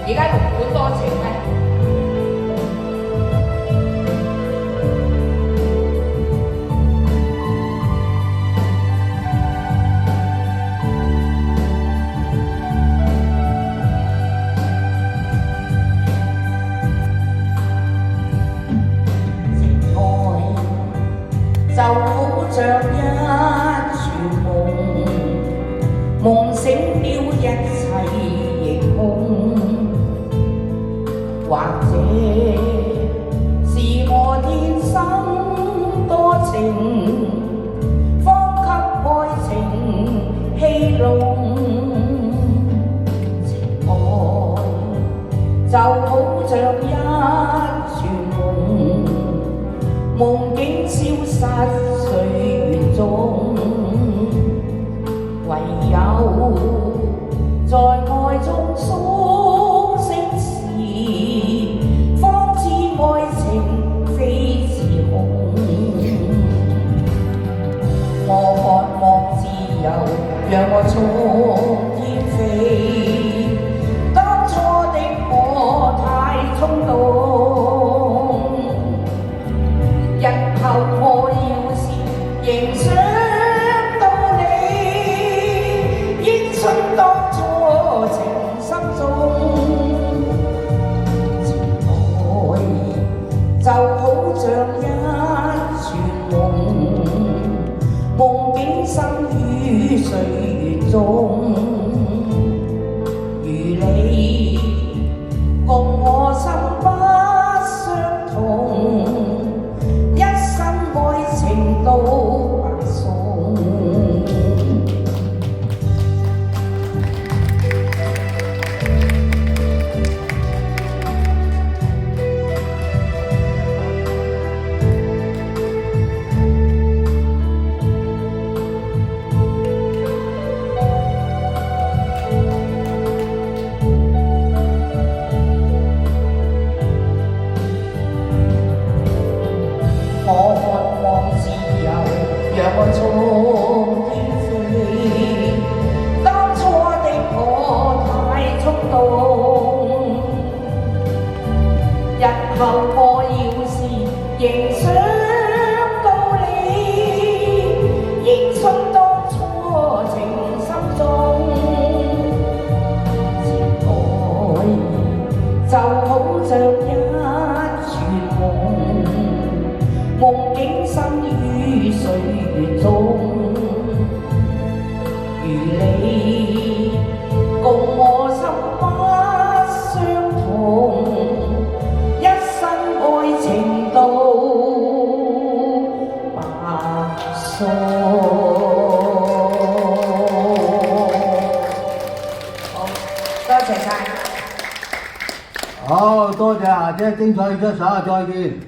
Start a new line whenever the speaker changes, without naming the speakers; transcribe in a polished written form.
而家六款多情咧。就好像一串夢，夢醒了一切亦空，或者是我天生多情，方給愛情戲弄。情愛就好像一串夢，夢境消失歲月中，唯有在愛中甦醒時，方知愛情非是空。我渴望自由，讓我從天飛，當初的我太衝動。日後我要是仍想到你，應信當初情深中。情愛就好像一串夢，夢境生於歲月中。如你共我心不相同，都白送。我渴望自由，讓我從天飛，當初的我太衝動，日後我要是仍想到你，應信當初情深中。情愛就好像一串夢，夢境生於歲月中。如你共我心不相同，一生愛情都白送。好，多謝晒。
好，多謝霞姐精彩演出，稍後再見。